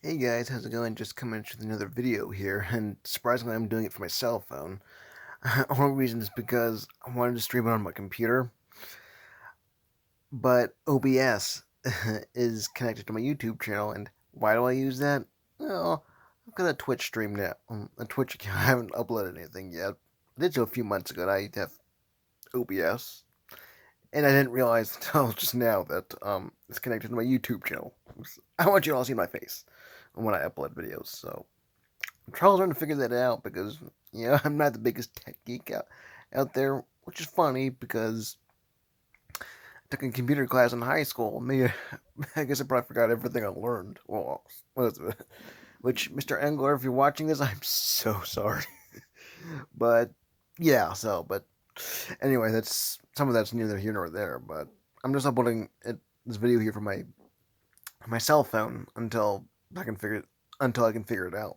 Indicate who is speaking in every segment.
Speaker 1: Hey guys, how's it going? Just coming with another video here, and surprisingly, I'm doing it for my cell phone. Only reason is because I wanted to stream it on my computer, but OBS is connected to my YouTube channel, and why do I use that? Well, I've got a Twitch stream now, a Twitch account. I haven't uploaded anything yet. I did so a few months ago. I have OBS, and I didn't realize until just now that it's connected to my YouTube channel. I want you all to see my face when I upload videos, so. I'm trying to figure that out because, I'm not the biggest tech geek out there, which is funny because I took a computer class in high school. Maybe, I guess I probably forgot everything I learned. Well, what is it? Which, Mr. Engler, if you're watching this, I'm so sorry. But, but anyway, that's some of that's neither here nor there. But I'm just uploading this video here from my cell phone until I can figure it out.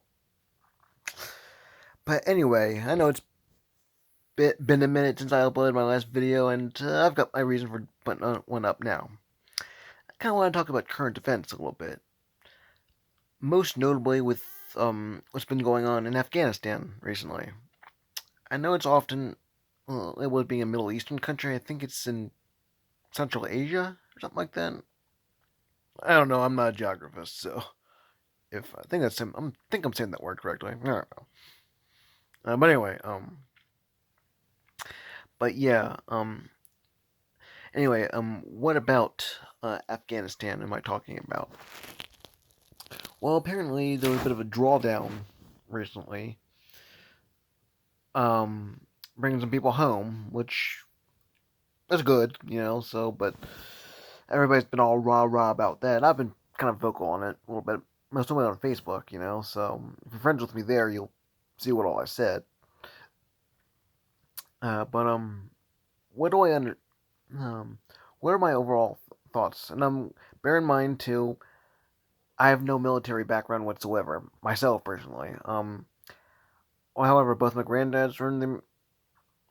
Speaker 1: But anyway, I know it's been a minute since I uploaded my last video, and I've got my reason for putting one up now. I kind of want to talk about current events a little bit, most notably with what's been going on in Afghanistan recently. I know it's often it was being a Middle Eastern country. I think it's in Central Asia or something like that. I don't know. I'm not a geographist, so if I think I'm saying that word correctly. I don't know. But anyway, but yeah, anyway, what about Afghanistan am I talking about? Well, apparently there was a bit of a drawdown recently, um, bringing some people home, which is good, but everybody's been all rah rah about that. I've been kind of vocal on it a little bit, mostly on Facebook, so if you're friends with me there, you'll see what all I said. But what do I under um, what are my overall thoughts? And bear in mind too, I have no military background whatsoever myself personally. Well, however, both my granddads are in the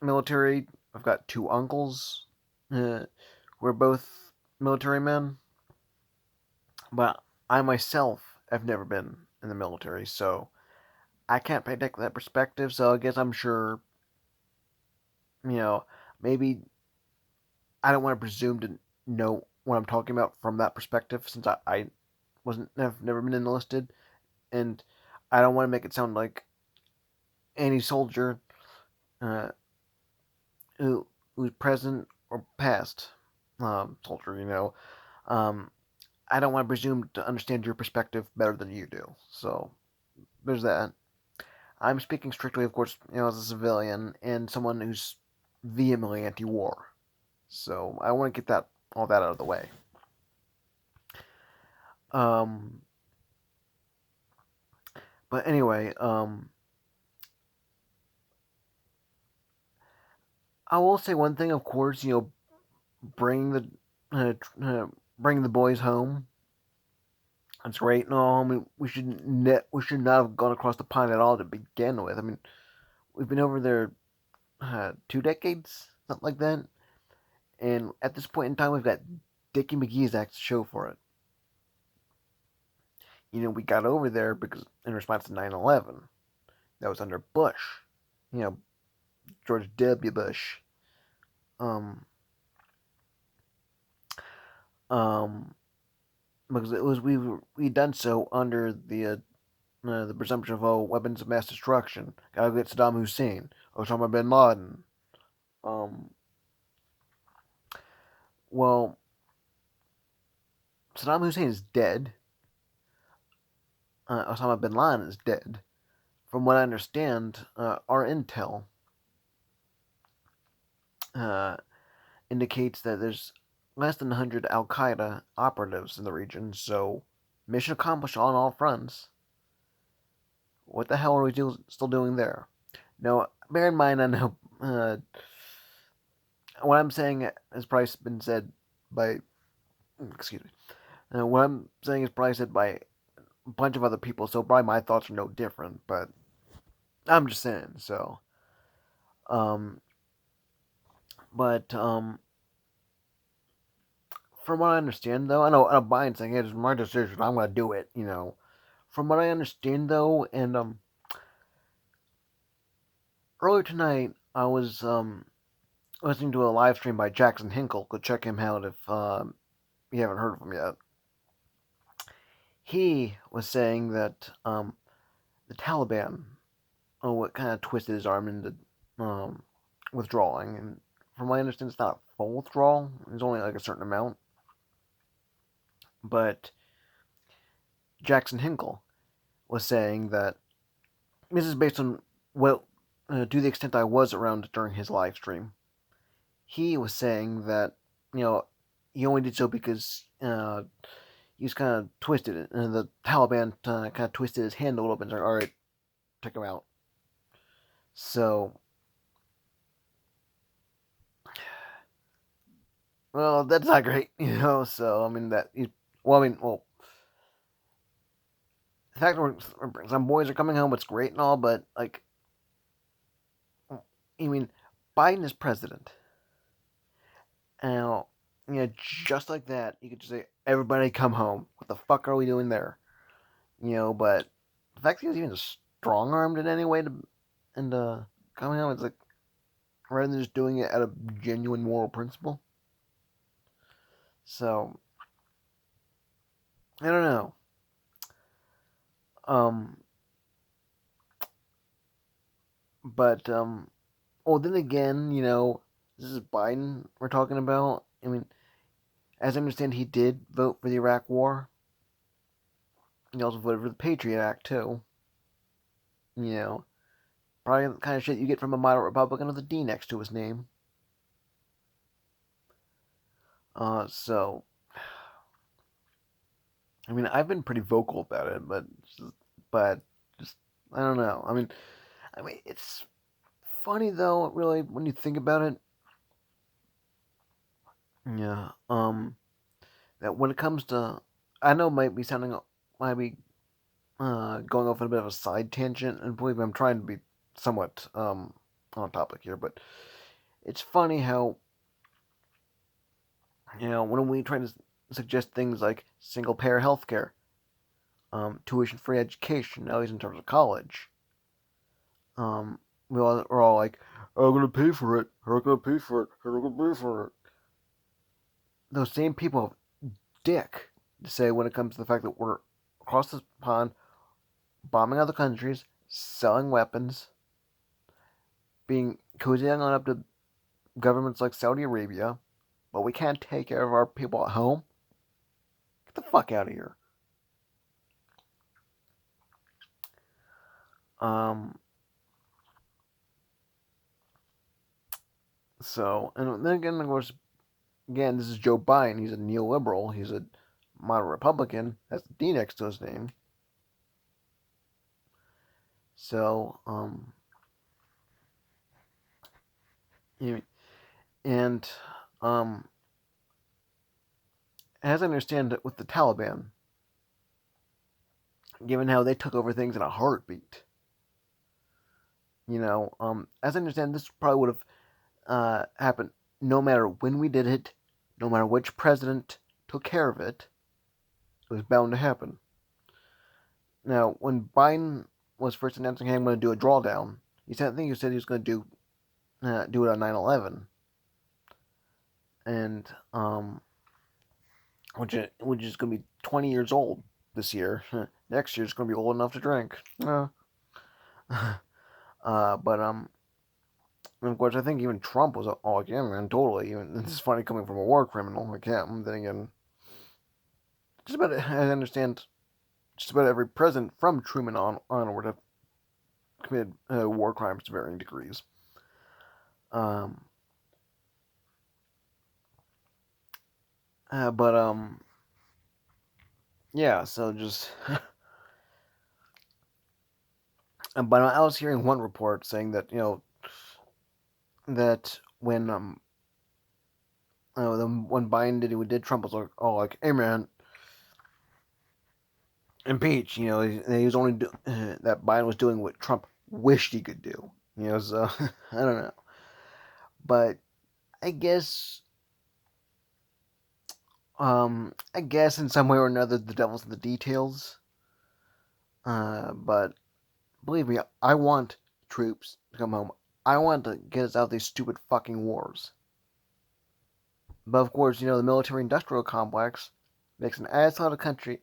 Speaker 1: military. I've got two uncles who are both military men, but I myself have never been in the military, so I can't predict that perspective. So I guess I'm sure, you know, maybe I don't want to presume to know what I'm talking about from that perspective, since I wasn't never been enlisted, and I don't want to make it sound like any soldier uh, who's present or past soldier. Um, I don't want to presume to understand your perspective better than you do. So there's that. I'm speaking strictly, of course, as a civilian and someone who's vehemently anti-war. So I want to get all that out of the way. Um, but anyway, I will say one thing. Of course, bring the uh, bring the boys home. That's great. No, I mean we should not have gone across the pond at all to begin with. I mean, we've been over there 2 decades, something like that. And at this point in time, we've got Dickie McGee's act to show for it. We got over there because in response to 9/11, that was under Bush, you know, George W. Bush. Um, um, because it was we done so under the presumption of weapons of mass destruction. Gotta get Saddam Hussein, Osama bin Laden. Um, well, Saddam Hussein is dead. Osama bin Laden is dead. From what I understand, our intel uh, indicates that there's less than 100 Al Qaeda operatives in the region, so mission accomplished on all fronts. What the hell are we still doing there? Now, bear in mind, I know what I'm saying has probably been said by, excuse me, what I'm saying is probably said by a bunch of other people, so probably my thoughts are no different, but I'm just saying, so. Um, but from what I understand, though, I know Biden's saying, hey, it's my decision, I'm going to do it, from what I understand, though, and earlier tonight I was listening to a live stream by Jackson Hinkle. Go check him out if you haven't heard of him yet. He was saying that the Taliban, it kind of twisted his arm into withdrawing, and from what I understand, it's not a full withdrawal. It's only like a certain amount. But Jackson Hinkle was saying that this is based on what, to the extent I was around during his live stream. He was saying that he only did so because he was kind of twisted it, and the Taliban kind of twisted his hand a little bit and said, "All right, take him out." So, well, that's not great, So I mean the fact that some boys are coming home, it's great and all, but like, I mean, Biden is president. Now, just like that, you could just say, "Everybody come home." What the fuck are we doing there? But the fact that he was even strong armed in any way and coming home, it's like rather than just doing it out of genuine moral principle. So I don't know. Um, but well, then again, this is Biden we're talking about. I mean, as I understand, he did vote for the Iraq War. He also voted for the Patriot Act too. You know, probably the kind of shit you get from a moderate Republican with a D next to his name. So I mean, I've been pretty vocal about it, but just I don't know. I mean, it's funny though, really, when you think about it. Yeah. That when it comes to, I know it might be going off on a bit of a side tangent, and believe me, I'm trying to be somewhat on topic here, but it's funny how when we try to suggest things like single payer healthcare, tuition free education, at least in terms of college, um, we're all like, "I'm gonna pay for it. I'm gonna pay for it. I'm gonna pay for it." Those same people have dick to say when it comes to the fact that we're across the pond bombing other countries, selling weapons, being cozying on up to governments like Saudi Arabia, but we can't take care of our people at home. Get the fuck out of here. Um. And then again, of course, this is Joe Biden. He's a neoliberal. He's a moderate Republican. That's the D next to his name. So, and um, as I understand it, with the Taliban, given how they took over things in a heartbeat, as I understand, this probably would have happened no matter when we did it, no matter which president took care of it. It was bound to happen. Now, when Biden was first announcing, "Hey, I'm going to do a drawdown," I think he said he was going to do it on 9/11, and which is going to be 20 years old this year. Next year it's going to be old enough to drink. But and of course, I think even Trump was all like, "Yeah, man, totally." Even this is funny coming from a war criminal like him. Then again, just about I understand, just about every president from Truman onward have committed war crimes to varying degrees. Um, but yeah. So just, but I was hearing one report saying that that when Biden did Trump was like, "Oh, like, hey man, impeach." He was only that Biden was doing what Trump wished he could do. So I don't know, but I guess I guess in some way or another the devil's in the details. But believe me, I want troops to come home. I want to get us out of these stupid fucking wars. But of course, the military-industrial complex makes an assload of country,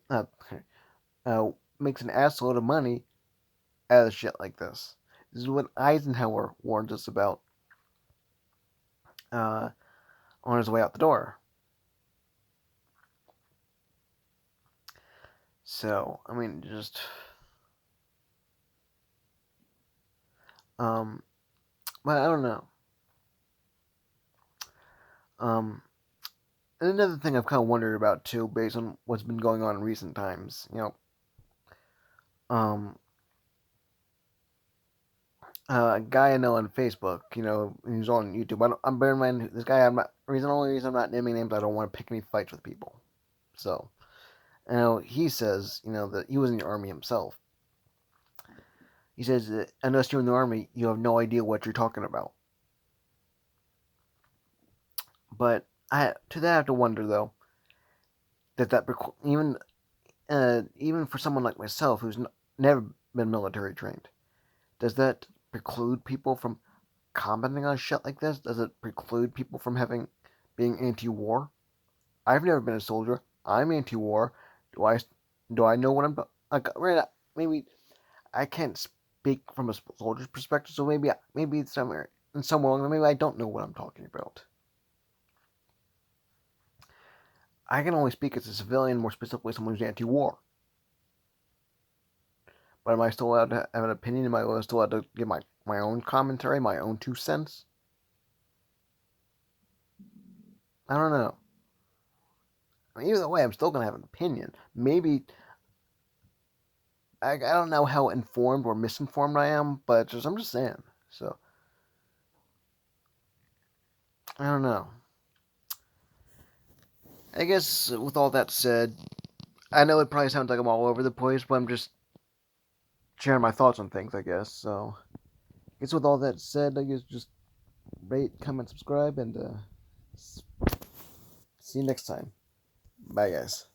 Speaker 1: makes an assload of money out of shit like this. This is what Eisenhower warned us about uh, on his way out the door. So, I mean, just um, but I don't know. Um, and another thing I've kind of wondered about too, based on what's been going on in recent times, um, a guy I know on Facebook, he's on YouTube. I'm bearing in mind this guy. Only reason I'm not naming names. I don't want to pick any fights with people. So, he says, that he was in the army himself. He says that unless you're in the army, you have no idea what you're talking about. But to that I have to wonder though that even for someone like myself who's never been military trained, does that preclude people from commenting on shit like this? Does it preclude people from being anti-war? I've never been a soldier. I'm anti-war. Do I do I know what I'm like? Right? Maybe I can't speak from a soldier's perspective, so maybe it's somewhere in some way maybe I don't know what I'm talking about. I can only speak as a civilian, more specifically someone who's anti-war. But am I still allowed to have an opinion? Am I still allowed to give my own commentary, my own 2 cents? I don't know. I mean, either way, I'm still gonna have an opinion. Maybe I don't know how informed or misinformed I am, but I'm just saying. So I don't know. I guess with all that said, I know it probably sounds like I'm all over the place, but I'm just sharing my thoughts on things. I guess so. I guess with all that said, I guess just rate, comment, subscribe, and see you next time. Bye, guys.